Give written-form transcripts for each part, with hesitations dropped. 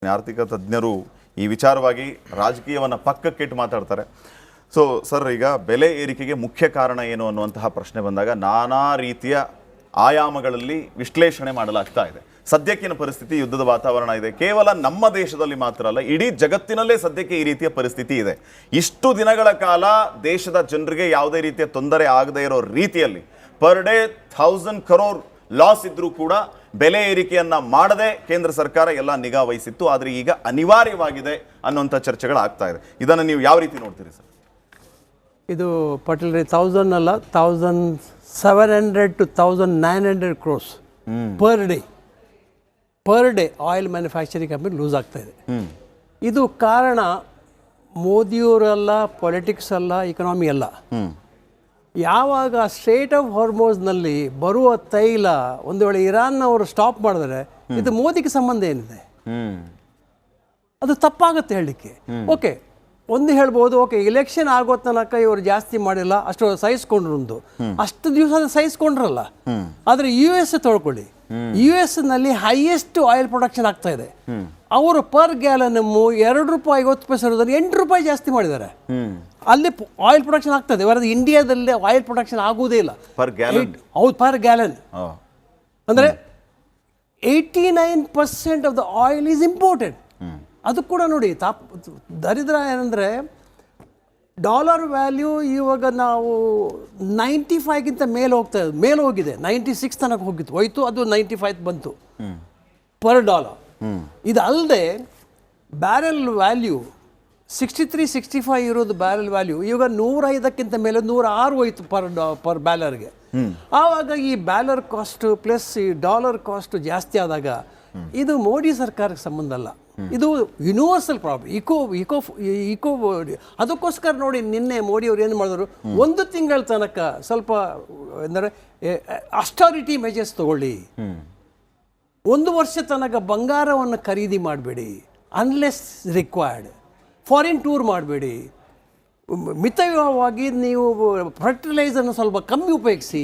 ಆರ್ಥಿಕ ತಜ್ಞರು ಈ ವಿಚಾರವಾಗಿ ರಾಜಕೀಯವನ್ನು ಪಕ್ಕಕ್ಕಿಟ್ಟು ಮಾತಾಡ್ತಾರೆ. ಸೊ ಸರ್, ಈಗ ಬೆಲೆ ಏರಿಕೆಗೆ ಮುಖ್ಯ ಕಾರಣ ಏನು ಅನ್ನುವಂತಹ ಪ್ರಶ್ನೆ ಬಂದಾಗ ನಾನಾ ರೀತಿಯ ಆಯಾಮಗಳಲ್ಲಿ ವಿಶ್ಲೇಷಣೆ ಮಾಡಲಾಗ್ತಾ ಇದೆ. ಸದ್ಯಕ್ಕಿನ ಪರಿಸ್ಥಿತಿ ಯುದ್ಧದ ವಾತಾವರಣ ಇದೆ. ಕೇವಲ ನಮ್ಮ ದೇಶದಲ್ಲಿ ಮಾತ್ರ ಅಲ್ಲ, ಇಡೀ ಜಗತ್ತಿನಲ್ಲೇ ಸದ್ಯಕ್ಕೆ ಈ ರೀತಿಯ ಪರಿಸ್ಥಿತಿ ಇದೆ. ಇಷ್ಟು ದಿನಗಳ ಕಾಲ ದೇಶದ ಜನರಿಗೆ ಯಾವುದೇ ರೀತಿಯ ತೊಂದರೆ ಆಗದೇ ಇರೋ ರೀತಿಯಲ್ಲಿ ಪರ್ ಡೇ 1000 crore ಲಾಸ್ ಇದ್ರೂ ಕೂಡ ಬೆಲೆ ಏರಿಕೆಯನ್ನ ಮಾಡದೆ ಕೇಂದ್ರ ಸರ್ಕಾರ ಎಲ್ಲ ನಿಗಾ ವಹಿಸಿತ್ತು. ಆದರೆ ಈಗ ಅನಿವಾರ್ಯವಾಗಿದೆ ಅನ್ನುವಂಥ ಚರ್ಚೆಗಳಾಗ್ತಾ ಇದೆ. ಇದನ್ನು ನೀವು ಯಾವ ರೀತಿ ನೋಡ್ತೀರಿ ಸರ್? ಇದು ಪರ್ಟಿಕ್ಯುಲರ್ಲಿ 1000 ಅಲ್ಲ, 1700 to 1900 crores per day oil manufacturing company lose ಆಗ್ತಾ ಇದೆ. ಇದು ಕಾರಣ ಮೋದಿಯವರಲ್ಲ, ಪೊಲಿಟಿಕ್ಸ್ ಅಲ್ಲ, ಇಕನಾಮಿ ಅಲ್ಲ. ಯಾವಾಗ ಸ್ಟ್ರೇಟ್ ಆಫ್ ಹಾರ್ಮೋಸ್ನಲ್ಲಿ ಬರುವ ತೈಲ ಒಂದು ವೇಳೆ ಇರಾನ್ನವರು ಸ್ಟಾಪ್ ಮಾಡಿದ್ರೆ ಇದು ಮೋದಿಗೆ ಸಂಬಂಧ ಏನಿದೆ? ಅದು ತಪ್ಪಾಗುತ್ತೆ ಹೇಳಲಿಕ್ಕೆ. ಓಕೆ, ಒಂದು ಹೇಳ್ಬೋದು, ಓಕೆ ಎಲೆಕ್ಷನ್ ಆಗೋ ತನಕ ಇವರು ಜಾಸ್ತಿ ಮಾಡಿಲ್ಲ, ಅಷ್ಟು ಸಹಿಸ್ಕೊಂಡ್ರು, ಅಷ್ಟು ದಿವಸ ಸಹಿಸ್ಕೊಂಡ್ರಲ್ಲ. ಆದರೆ US ತೊಳ್ಕೊಳ್ಳಿ, US ನಲ್ಲಿ ಹೈಯೆಸ್ಟ್ ಆಯಿಲ್ ಪ್ರೊಡಕ್ಷನ್ ಆಗ್ತಾ ಇದೆ. ಅವರು ಪರ್ ಗ್ಯಾಲನ್ ₹2.50 ₹8 ಜಾಸ್ತಿ ಮಾಡಿದ್ದಾರೆ. ಅಲ್ಲಿ ಆಯಿಲ್ ಪ್ರೊಡಕ್ಷನ್ ಆಗ್ತದೆ. ಇಂಡಿಯಾದಲ್ಲಿ ಆಯಿಲ್ ಪ್ರೊಡಕ್ಷನ್ ಆಗುವುದೇ ಇಲ್ಲ. ಹೌದು, ಪರ್ ಗ್ಯಾಲನ್. ಅಂದರೆ 89% of the oil is imported. ಅದು ಕೂಡ ನೋಡಿ, ದರಿದ್ರ ಏನಂದರೆ ಡಾಲರ್ ವ್ಯಾಲ್ಯೂ ಇವಾಗ ನಾವು 95ಗಿಂತ ಮೇಲೆ ಹೋಗಿದೆ. 96 ತನಕ ಹೋಯ್ತು, ಅದು 95 ಬಂತು ಪರ್ ಡಾಲರ್. ಇದು ಅಲ್ಲದೆ ಬ್ಯಾರೆಲ್ ವ್ಯಾಲ್ಯೂ 63-65 ಇರೋದು ಬ್ಯಾರೆಲ್ ವ್ಯಾಲ್ಯೂ ಇವಾಗ 105ಕ್ಕಿಂತ ಮೇಲೆ 106 ಹೋಯ್ತು ಪರ್ ಬ್ಯಾಲರ್ಗೆ. ಆವಾಗ ಈ ಬ್ಯಾಲರ್ ಕಾಸ್ಟ್ ಪ್ಲಸ್ ಈ ಡಾಲರ್ ಕಾಸ್ಟ್ ಜಾಸ್ತಿ ಆದಾಗ ಇದು ಮೋದಿ ಸರ್ಕಾರಕ್ಕೆ ಸಂಬಂಧ ಅಲ್ಲ, ಇದು ಯೂನಿವರ್ಸಲ್ ಪ್ರಾಬ್ಲಮ್, ಇಕೋ. ಅದಕ್ಕೋಸ್ಕರ ನೋಡಿ, ನಿನ್ನೆ ಮೋದಿ ಅವರು ಏನು ಮಾಡಿದ್ರು, 1 ತಿಂಗಳ ತನಕ ಸ್ವಲ್ಪ ಅಂದರೆ ಅಸ್ಟಾರಿಟಿ ಮೆಜರ್ಸ್ ತಗೊಳ್ಳಿ. 1 ವರ್ಷ ತನಕ ಬಂಗಾರವನ್ನು ಖರೀದಿ ಮಾಡಬೇಡಿ, ಅನ್ಲೆಸ್ ರಿಕ್ವೈರ್ಡ್. ಫಾರಿನ್ ಟೂರ್ ಮಾಡಬೇಡಿ. ಮಿತವಾಗಿ ನೀವು ಫರ್ಟಿಲೈಸರ್ನ ಸ್ವಲ್ಪ ಕಮ್ಮಿ ಉಪಯೋಗಿಸಿ.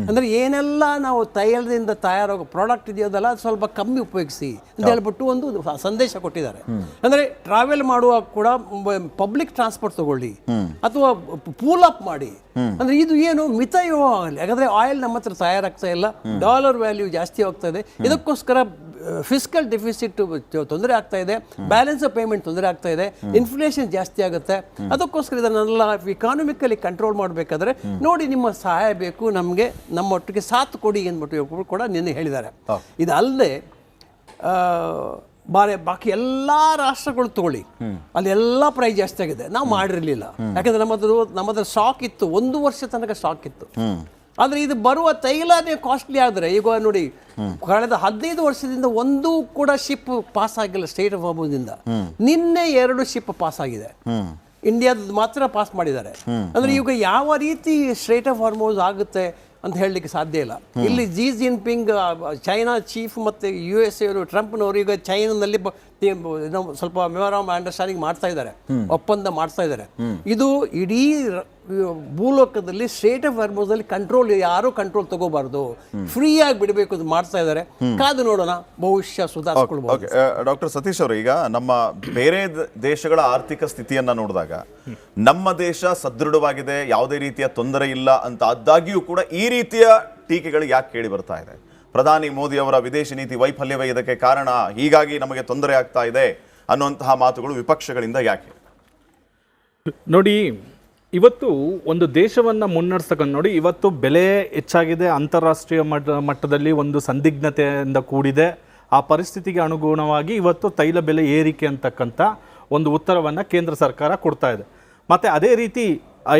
ಅಂದರೆ ಏನೆಲ್ಲ ನಾವು ತೈಲದಿಂದ ತಯಾರಾಗೋ ಪ್ರಾಡಕ್ಟ್ ಇದೆಯೋದಲ್ಲ, ಅದು ಸ್ವಲ್ಪ ಕಮ್ಮಿ ಉಪಯೋಗಿಸಿ ಅಂತ ಹೇಳ್ಬಿಟ್ಟು ಒಂದು ಸಂದೇಶ ಕೊಟ್ಟಿದ್ದಾರೆ. ಅಂದರೆ ಟ್ರಾವೆಲ್ ಮಾಡುವಾಗ ಕೂಡ ಪಬ್ಲಿಕ್ ಟ್ರಾನ್ಸ್ಪೋರ್ಟ್ ತಗೊಳ್ಳಿ ಅಥವಾ ಪೂಲ್ ಅಪ್ ಮಾಡಿ. ಅಂದರೆ ಇದು ಏನು ಮಿತವ್ಯಯ ಆಗಲಿ. ಯಾಕಂದರೆ ಆಯಿಲ್ ನಮ್ಮ ಹತ್ರ ತಯಾರಾಗ್ತಾ ಇಲ್ಲ, ಡಾಲರ್ ವ್ಯಾಲ್ಯೂ ಜಾಸ್ತಿ ಹೋಗ್ತಾ ಇದೆ. ಇದಕ್ಕೋಸ್ಕರ ಫಿಸ್ಕಲ್ ಡೆಫಿಸಿಟ್ ತೊಂದರೆ ಆಗ್ತಾ ಇದೆ, ಬ್ಯಾಲೆನ್ಸ್ ಆಫ್ ಪೇಮೆಂಟ್ ತೊಂದರೆ ಆಗ್ತಾ ಇದೆ, ಇನ್ಫ್ಲೇಷನ್ ಜಾಸ್ತಿ ಆಗುತ್ತೆ. ಅದಕ್ಕೋಸ್ಕರ ಇದನ್ನೆಲ್ಲ ಇಕಾನಮಿಕಲಿ ಕಂಟ್ರೋಲ್ ಮಾಡಬೇಕಾದ್ರೆ ನೋಡಿ, ನಿಮ್ಮ ಸಹಾಯ ಬೇಕು, ನಮಗೆ ನಮ್ಮ ಒಟ್ಟಿಗೆ ಸಾಥ್ ಕೊಡಿ ಅಂದ್ಬಿಟ್ಟು ಕೂಡ ನಿನ್ನೆ ಹೇಳಿದ್ದಾರೆ. ಇದಲ್ಲದೆ ಬಾಕಿ ಎಲ್ಲ ರಾಷ್ಟ್ರಗಳು ತಗೊಳ್ಳಿ, ಅಲ್ಲಿ ಎಲ್ಲ ಪ್ರೈಸ್ ಜಾಸ್ತಿ ಆಗಿದೆ. ನಾವು ಮಾಡಿರಲಿಲ್ಲ, ಯಾಕಂದ್ರೆ ನಮ್ಮದ್ರ ಸ್ಟಾಕ್ ಇತ್ತು, 1 ವರ್ಷ ತನಕ ಸ್ಟಾಕ್ ಇತ್ತು. ಆದರೆ ಇದು ಬರುವ ತೈಲನೇ ಕಾಸ್ಟ್ಲಿ ಆದರೆ, ಈಗ ನೋಡಿ, ಕಳೆದ 15 ವರ್ಷದಿಂದ ಒಂದು ಕೂಡ ಶಿಪ್ ಪಾಸ್ ಆಗಿಲ್ಲ ಸ್ಟೇಟ್ ಆಫ್ ಹಾರ್ಮೋಸ್ನಿಂದ. ನಿನ್ನೆ 2 ಶಿಪ್ ಪಾಸ್ ಆಗಿದೆ, ಇಂಡಿಯಾದ ಮಾತ್ರ ಪಾಸ್ ಮಾಡಿದ್ದಾರೆ. ಅಂದರೆ ಈಗ ಯಾವ ರೀತಿ ಸ್ಟ್ರೇಟ್ ಆಫ್ ಹಾರ್ಮೋಸ್ ಆಗುತ್ತೆ ಅಂತ ಹೇಳಲಿಕ್ಕೆ ಸಾಧ್ಯ ಇಲ್ಲ. ಇಲ್ಲಿ ಜಿ ಜಿನ್ಪಿಂಗ್, ಚೈನಾ ಚೀಫ್ ಮತ್ತು US ಅವರು, ಟ್ರಂಪ್ನವರು ಈಗ ಚೈನಾದಲ್ಲಿ ಸ್ವಲ್ಪ ಮೆಮೊರಾಂಡಮ್ ಅಂಡರ್ಸ್ಟ್ಯಾಂಡಿಂಗ್ ಮಾಡ್ತಾ ಇದ್ದಾರೆ, ಒಪ್ಪಂದ ಮಾಡ್ತಾ ಇದ್ದಾರೆ. ಇದು ಇಡೀ ಭೂಲೋಕದಲ್ಲಿ ಸ್ಟೇಟ್ ಆಫ್ ಹಾರ್ಮೋಸ್ನಲ್ಲಿ ಕಂಟ್ರೋಲ್, ಯಾರೂ ಕಂಟ್ರೋಲ್ ತಗೋಬಾರ್ದು, ಫ್ರೀ ಆಗಿ ಬಿಡಬೇಕು ಅಂತ ಮಾಡ್ತಾ ಇದ್ದಾರೆ. ಕಾದು ನೋಡೋಣ, ಬಹುಶಃ ಸುಧಾರಿಸ್ಕೊಳ್ಬಹುದು. ಡಾಕ್ಟರ್ ಸತೀಶ್ ಅವರು, ಈಗ ನಮ್ಮ ಬೇರೆ ದೇಶಗಳ ಆರ್ಥಿಕ ಸ್ಥಿತಿಯನ್ನ ನೋಡಿದಾಗ ನಮ್ಮ ದೇಶ ಸದೃಢವಾಗಿದೆ, ಯಾವುದೇ ರೀತಿಯ ತೊಂದರೆ ಇಲ್ಲ ಅಂತ ಆದಾಗ್ಯೂ ಕೂಡ ಈ ರೀತಿಯ ಟೀಕೆಗಳು ಯಾಕೆ ಕೇಳಿ ಬರ್ತಾ ಇದೆ? ಪ್ರಧಾನಿ ಮೋದಿ ಅವರ ವಿದೇಶಿ ನೀತಿ ವೈಫಲ್ಯವೇ ಇದಕ್ಕೆ ಕಾರಣ, ಹೀಗಾಗಿ ನಮಗೆ ತೊಂದರೆ ಆಗ್ತಾ ಇದೆ ಅನ್ನುವಂತಹ ಮಾತುಗಳು ವಿಪಕ್ಷಗಳಿಂದ ಯಾಕೆ? ನೋಡಿ, ಇವತ್ತು ಒಂದು ದೇಶವನ್ನು ಮುನ್ನಡೆಸ್ತಕ್ಕಂಥ ನೋಡಿ, ಇವತ್ತು ಬೆಲೆ ಹೆಚ್ಚಾಗಿದೆ, ಅಂತಾರಾಷ್ಟ್ರೀಯ ಮಟ್ಟದಲ್ಲಿ ಒಂದು ಸಂದಿಗ್ಧತೆಯಿಂದ ಕೂಡಿದೆ. ಆ ಪರಿಸ್ಥಿತಿಗೆ ಅನುಗುಣವಾಗಿ ಇವತ್ತು ತೈಲ ಬೆಲೆ ಏರಿಕೆ ಅಂತಕ್ಕಂಥ ಒಂದು ಉತ್ತರವನ್ನು ಕೇಂದ್ರ ಸರ್ಕಾರ ಕೊಡ್ತಾ ಇದೆ. ಮತ್ತು ಅದೇ ರೀತಿ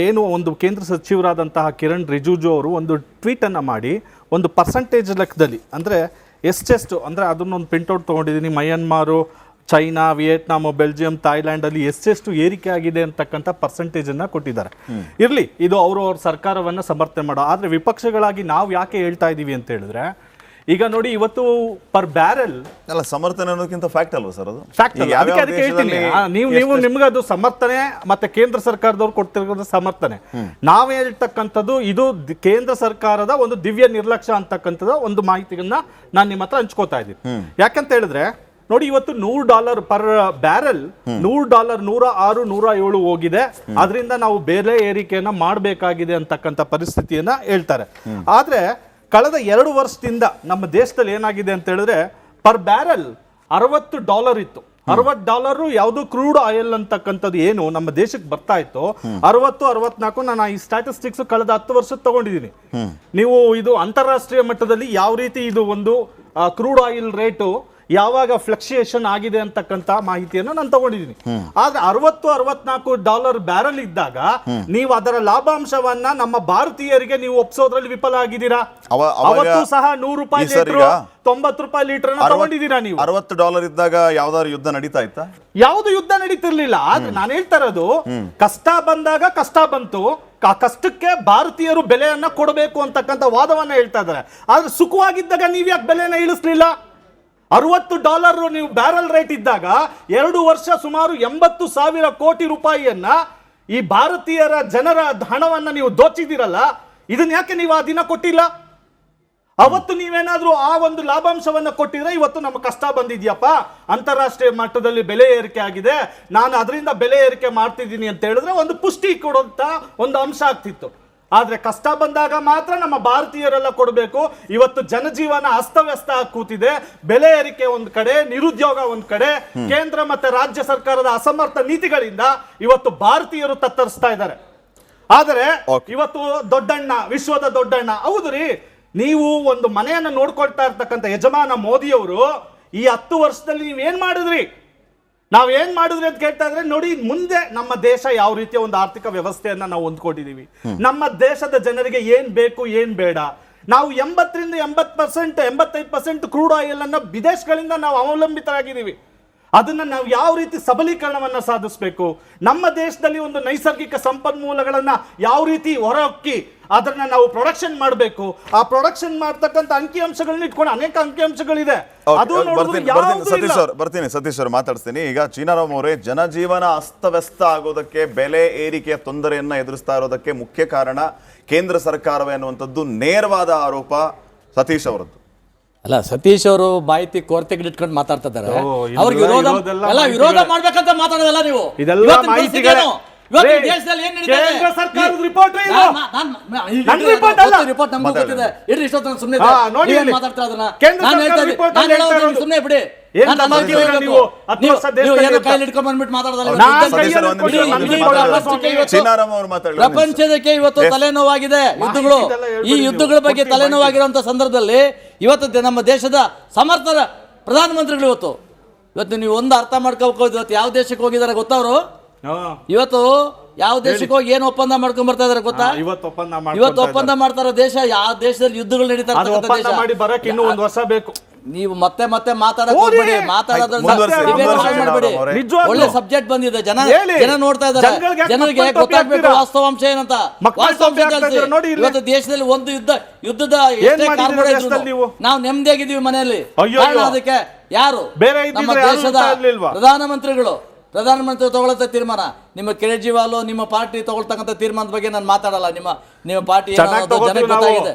ಏನು ಒಂದು ಕೇಂದ್ರ ಸಚಿವರಾದಂತಹ ಕಿರಣ್ ರಿಜಿಜು ಅವರು ಒಂದು ಟ್ವೀಟನ್ನು ಮಾಡಿ ಒಂದು ಪರ್ಸೆಂಟೇಜ್ ಲೆಕ್ಕದಲ್ಲಿ, ಅಂದರೆ ಎಷ್ಟೆಷ್ಟು, ಅಂದರೆ ಅದನ್ನೊಂದು ಪ್ರಿಂಟೌಟ್ ತೊಗೊಂಡಿದ್ದೀನಿ, ಮಯನ್ಮಾರು, ಚೈನಾ, ವಿಯೆಟ್ನಾಮ್, ಬೆಲ್ಜಿಯಂ, ಥಾಯ್ಲ್ಯಾಂಡಲ್ಲಿ ಎಷ್ಟೆಷ್ಟು ಏರಿಕೆ ಆಗಿದೆ ಅಂತಕ್ಕಂಥ ಪರ್ಸೆಂಟೇಜನ್ನು ಕೊಟ್ಟಿದ್ದಾರೆ. ಇರಲಿ, ಇದು ಅವ್ರ ಸರ್ಕಾರವನ್ನು ಸಮರ್ಥನೆ ಮಾಡೋ. ಆದರೆ ವಿಪಕ್ಷಗಳಾಗಿ ನಾವು ಯಾಕೆ ಹೇಳ್ತಾ ಇದ್ದೀವಿ ಅಂತ ಹೇಳಿದ್ರೆ, ಈಗ ನೋಡಿ, ಇವತ್ತು ಪರ್ ಬ್ಯಾರೆಲ್ ಅಲ್ಲ, ಸಮರ್ಥನೆ ಅನ್ನೋದಕ್ಕಿಂತ ಫ್ಯಾಕ್ಟ್ ಅಲ್ವಾ ಸರ್? ಅದು ಫ್ಯಾಕ್ಟ್. ಅದಕ್ಕೆ ಹೇಳ್ತೀನಿ, ನೀವು ನಿಮ್ಗೆ ಅದು ಸಮರ್ಥನೆ ಮತ್ತೆ ಕೇಂದ್ರ ಸರ್ಕಾರದವ್ರು ಕೊಡ್ತಿರೋದು ಸಮರ್ಥನೆ. ನಾವು ಹೇಳ್ತಕ್ಕಂಥದ್ದು ಇದು ಕೇಂದ್ರ ಸರ್ಕಾರದ ಒಂದು ದಿವ್ಯ ನಿರ್ಲಕ್ಷ್ಯ ಅಂತಕ್ಕಂಥದ್ದು ಒಂದು ಮಾಹಿತಿಯನ್ನ ನಾನು ನಿಮ್ಮ ಹತ್ರ ಹಂಚ್ಕೋತಾ ಇದ್ದೀನಿ. ಯಾಕಂತ ಹೇಳಿದ್ರೆ ನೋಡಿ ಇವತ್ತು $100 ಪರ್ ಬ್ಯಾರೆಲ್, $100 106 107 ಹೋಗಿದೆ. ಅದರಿಂದ ನಾವು ಬೆಲೆ ಏರಿಕೆಯನ್ನ ಮಾಡಬೇಕಾಗಿದೆ ಅಂತಕ್ಕಂಥ ಪರಿಸ್ಥಿತಿಯನ್ನ ಹೇಳ್ತಾರೆ. ಆದ್ರೆ ಕಳೆದ 2 ವರ್ಷದಿಂದ ನಮ್ಮ ದೇಶದಲ್ಲಿ ಏನಾಗಿದೆ ಅಂತ ಹೇಳಿದ್ರೆ ಪರ್ ಬ್ಯಾರೆಲ್ $60 ಇತ್ತು. $60 ಯಾವುದು ಕ್ರೂಡ್ ಆಯಿಲ್ ಅಂತಕ್ಕಂಥದ್ದು ಏನು ನಮ್ಮ ದೇಶಕ್ಕೆ ಬರ್ತಾ ಇತ್ತು 60-64. ನಾನು ಈ ಸ್ಟ್ಯಾಟಿಸ್ಟಿಕ್ಸ್ ಕಳೆದ 10 ವರ್ಷ ತಗೊಂಡಿದ್ದೀನಿ. ನೀವು ಇದು ಅಂತಾರಾಷ್ಟ್ರೀಯ ಮಟ್ಟದಲ್ಲಿ ಯಾವ ರೀತಿ ಇದು ಒಂದು ಕ್ರೂಡ್ ಆಯಿಲ್ ರೇಟು ಯಾವಾಗ ಫ್ಲಕ್ಚುಯೇಷನ್ ಆಗಿದೆ ಅಂತಕ್ಕಂಥ ಮಾಹಿತಿಯನ್ನು ನಾನು ತಗೊಂಡಿದ್ದೀನಿ. ಆದ್ರೆ $60-64 ಬ್ಯಾರಲ್ ಇದ್ದಾಗ ನೀವು ಅದರ ಲಾಭಾಂಶವನ್ನ ನಮ್ಮ ಭಾರತೀಯರಿಗೆ ನೀವು ಒಪ್ಸೋದ್ರಲ್ಲಿ ವಿಫಲ ಆಗಿದ್ದೀರಾ. ಅವತ್ತು ಸಹ $100 ಲೀಟರ್, $90 ಲೀಟರ್ ತಗೊಂಡಿದ್ದೀರಾ ನೀವು. $60 ಇದ್ದಾಗ ಯಾವ್ದಾದ್ರು ಯುದ್ಧ ನಡೀತಾ ಇತ್ತಾ? ಯಾವುದು ಯುದ್ಧ ನಡೀತಿರ್ಲಿಲ್ಲ. ಆದ್ರೆ ನಾನು ಹೇಳ್ತಾ ಇರೋದು ಕಷ್ಟ ಬಂದಾಗ ಕಷ್ಟ ಬಂತು, ಕಷ್ಟಕ್ಕೆ ಭಾರತೀಯರು ಬೆಲೆಯನ್ನ ಕೊಡಬೇಕು ಅಂತಕ್ಕಂಥ ವಾದವನ್ನ ಹೇಳ್ತಾ ಇದ್ದಾರೆ. ಆದ್ರೆ ಸುಖವಾಗಿದ್ದಾಗ ನೀವ್ ಯಾಕೆ ಬೆಲೆಯನ್ನ ಇಳಿಸ್ಲಿಲ್ಲ? $60 ನೀವು ಬ್ಯಾರಲ್ ರೇಟ್ ಇದ್ದಾಗ 2 ವರ್ಷ ಸುಮಾರು 80,000 ಕೋಟಿ ರೂಪಾಯಿಯನ್ನ ಈ ಭಾರತೀಯರ ಜನರ ಹಣವನ್ನ ನೀವು ದೋಚಿದಿರಲ್ಲ. ಇದನ್ನ ಯಾಕೆ ನೀವು ಆ ದಿನ ಕೊಟ್ಟಿಲ್ಲ? ಅವತ್ತು ನೀವೇನಾದ್ರೂ ಆ ಒಂದು ಲಾಭಾಂಶವನ್ನ ಕೊಟ್ಟಿದ್ರೆ ಇವತ್ತು ನಮ್ಮ ಕಷ್ಟ ಬಂದಿದ್ಯಪ್ಪ, ಅಂತಾರಾಷ್ಟ್ರೀಯ ಮಟ್ಟದಲ್ಲಿ ಬೆಲೆ ಏರಿಕೆ ಆಗಿದೆ, ನಾನು ಅದರಿಂದ ಬೆಲೆ ಏರಿಕೆ ಮಾಡ್ತಿದ್ದೀನಿ ಅಂತ ಹೇಳಿದ್ರೆ ಒಂದು ಪುಷ್ಟಿ ಕೊಡುವಂತ ಒಂದು ಅಂಶ ಆಗ್ತಿತ್ತು. ಆದ್ರೆ ಕಷ್ಟ ಬಂದಾಗ ಮಾತ್ರ ನಮ್ಮ ಭಾರತೀಯರೆಲ್ಲ ಕೊಡಬೇಕು. ಇವತ್ತು ಜನಜೀವನ ಅಸ್ತವ್ಯಸ್ತ ಕೂತಿದೆ. ಬೆಲೆ ಏರಿಕೆ ಒಂದ್ ಕಡೆ, ನಿರುದ್ಯೋಗ ಒಂದ್ ಕಡೆ, ಕೇಂದ್ರ ಮತ್ತೆ ರಾಜ್ಯ ಸರ್ಕಾರದ ಅಸಮರ್ಥ ನೀತಿಗಳಿಂದ ಇವತ್ತು ಭಾರತೀಯರು ತತ್ತರಿಸ್ತಾ ಇದ್ದಾರೆ. ಆದರೆ ಇವತ್ತು ದೊಡ್ಡಣ್ಣ, ವಿಶ್ವದ ದೊಡ್ಡಣ್ಣ, ಹೌದು ರೀ, ನೀವು ಒಂದು ಮನೆಯನ್ನ ನೋಡ್ಕೊಳ್ತಾ ಇರ್ತಕ್ಕಂಥ ಯಜಮಾನ ಮೋದಿಯವರು ಈ 10 ವರ್ಷದಲ್ಲಿ ನೀವೇನ್ ಮಾಡಿದ್ರಿ, ನಾವೇನ್ ಮಾಡಿದ್ರಿ ಅಂತ ಕೇಳ್ತಾ ಇದ್ರೆ ನೋಡಿ, ಮುಂದೆ ನಮ್ಮ ದೇಶ ಯಾವ ರೀತಿಯ ಒಂದು ಆರ್ಥಿಕ ವ್ಯವಸ್ಥೆಯನ್ನ ನಾವು ಹೊಂದ್ಕೊಂಡಿದೀವಿ, ನಮ್ಮ ದೇಶದ ಜನರಿಗೆ ಏನ್ ಬೇಕು ಏನ್ ಬೇಡ. ನಾವು 80% 85% ಕ್ರೂಡ್ ಆಯಿಲ್ ಅನ್ನ ವಿದೇಶಗಳಿಂದ ನಾವು ಅವಲಂಬಿತರಾಗಿದ್ದೀವಿ. ಅದನ್ನ ನಾವು ಯಾವ ರೀತಿ ಸಬಲೀಕರಣವನ್ನ ಸಾಧಿಸಬೇಕು, ನಮ್ಮ ದೇಶದಲ್ಲಿ ಒಂದು ನೈಸರ್ಗಿಕ ಸಂಪನ್ಮೂಲಗಳನ್ನ ಯಾವ ರೀತಿ ಹೊರಹೊಕ್ಕಿ ಅದನ್ನ ನಾವು ಪ್ರೊಡಕ್ಷನ್ ಮಾಡಬೇಕು. ಆ ಪ್ರೊಡಕ್ಷನ್ ಮಾಡ್ತಕ್ಕಂಥ ಅಂಕಿಅಂಶಗಳನ್ನ ಇಟ್ಕೊಂಡು ಅನೇಕ ಅಂಕಿಅಂಶಗಳಿದೆ. ಬರ್ತೀನಿ ಸತೀಶ್ ಅವರು ಮಾತಾಡ್ತೀನಿ. ಈಗ ಚೀನಾರಾಮ್ ಅವರೇ, ಜನಜೀವನ ಅಸ್ತವ್ಯಸ್ತ ಆಗೋದಕ್ಕೆ, ಬೆಲೆ ಏರಿಕೆಯ ತೊಂದರೆಯನ್ನ ಎದುರಿಸ್ತಾ ಇರೋದಕ್ಕೆ ಮುಖ್ಯ ಕಾರಣ ಕೇಂದ್ರ ಸರ್ಕಾರವೇ ಅನ್ನುವಂಥದ್ದು ನೇರವಾದ ಆರೋಪ ಸತೀಶ್ ಅವರದ್ದು. ಅಲ್ಲ, ಸತೀಶ್ ಅವರು ಮಾಹಿತಿ ಕೊರತೆಗೆ ಇಟ್ಕೊಂಡು ಮಾತಾಡ್ತಾ ಇದ್ದಾರೆ. ಅವ್ರಿಗೆ ವಿರೋಧ ಮಾಡ್ಬೇಕಂತ ಮಾತಾಡೋದಲ್ಲ ನೀವು. ದೇಶದಲ್ಲಿ ಏನ್ ನಡೀತಾ ಇದೆ? ರಿಪೋರ್ಟ್ ನಮಗೂ ಗೊತ್ತಿದೆ. ಇಡ್ರಿ, ಇಷ್ಟೊತ್ತು ಸುಮ್ಮನೆ ಮಾತಾಡ್ತಾ ಅದನ್ನ ನಾನು ಹೇಳ್ತಾ ಇದ್ದೀನಿ. ಸುಮ್ಮನೆ ಬಿಡಿ. ಪ್ರಪಂಚದಕ್ಕೆ ಇವತ್ತು ತಲೆನೋವಾಗಿದೆ ಯುದ್ಧಗಳು. ಈ ಯುದ್ಧಗಳ ಬಗ್ಗೆ ತಲೆನೋವಾಗಿರುವಂತ ಸಂದರ್ಭದಲ್ಲಿ ಇವತ್ತು ನಮ್ಮ ದೇಶದ ಸಮರ್ಥರ ಪ್ರಧಾನಮಂತ್ರಿಗಳು ಇವತ್ತು ನೀವು ಒಂದು ಅರ್ಥ ಮಾಡ್ಕೋಬೇಕು. ಇವತ್ತು ಯಾವ ದೇಶಕ್ಕೆ ಹೋಗಿದ್ದಾರೆ ಗೊತ್ತವರು? ಇವತ್ತು ಯಾವ ದೇಶಕ್ಕೆ ಹೋಗಿ ಏನು ಒಪ್ಪಂದ ಮಾಡ್ಕೊಂಡ್ ಬರ್ತಾ ಇದಾರೆ ಗೊತ್ತಾ? ಇವತ್ತು ಒಪ್ಪಂದ ಮಾಡ್ತಾರ ದೇಶ. ಯಾವ ದೇಶದಲ್ಲಿ ಯುದ್ಧಗಳು ನಡೀತಾ ಬೇಕು. ನೀವು ಮತ್ತೆ ಮಾತಾಡಕ್ ಹೋಗ್ಬೇಡಿ. ಒಳ್ಳೆ ಸಬ್ಜೆಕ್ಟ್ ಬಂದಿದೆ. ಜನ ನೋಡ್ತಾ ಇದ್ದಾರೆ. ಜನರಿಗೆ ಗೊತ್ತಾಗ್ಬೇಕು ವಾಸ್ತವಾಂಶ ಏನಂತ. ಇವತ್ತು ದೇಶದಲ್ಲಿ ಒಂದು ಯುದ್ಧದ ನಾವು ನೆಮ್ಮದಿಯಾಗಿದ್ದೀವಿ ಮನೆಯಲ್ಲಿ. ಅದಕ್ಕೆ ಯಾರು? ನಮ್ಮ ದೇಶದ ಪ್ರಧಾನಮಂತ್ರಿ ತಗೊಳ್ತಾ ತೀರ್ಮಾನ. ನಿಮ್ಮ ಕೇಜ್ರಿವಾಲ್ ನಿಮ್ಮ ಪಾರ್ಟಿ ತಗೊಳ್ತಕ್ಕಂಥ ತೀರ್ಮಾನದ ಬಗ್ಗೆ ನಾನು ಮಾತಾಡಲ್ಲ. ನಿಮ್ಮ ಪಾರ್ಟಿ ಜನಕ್ಕೆ ಗೊತ್ತಾಗಿದೆ.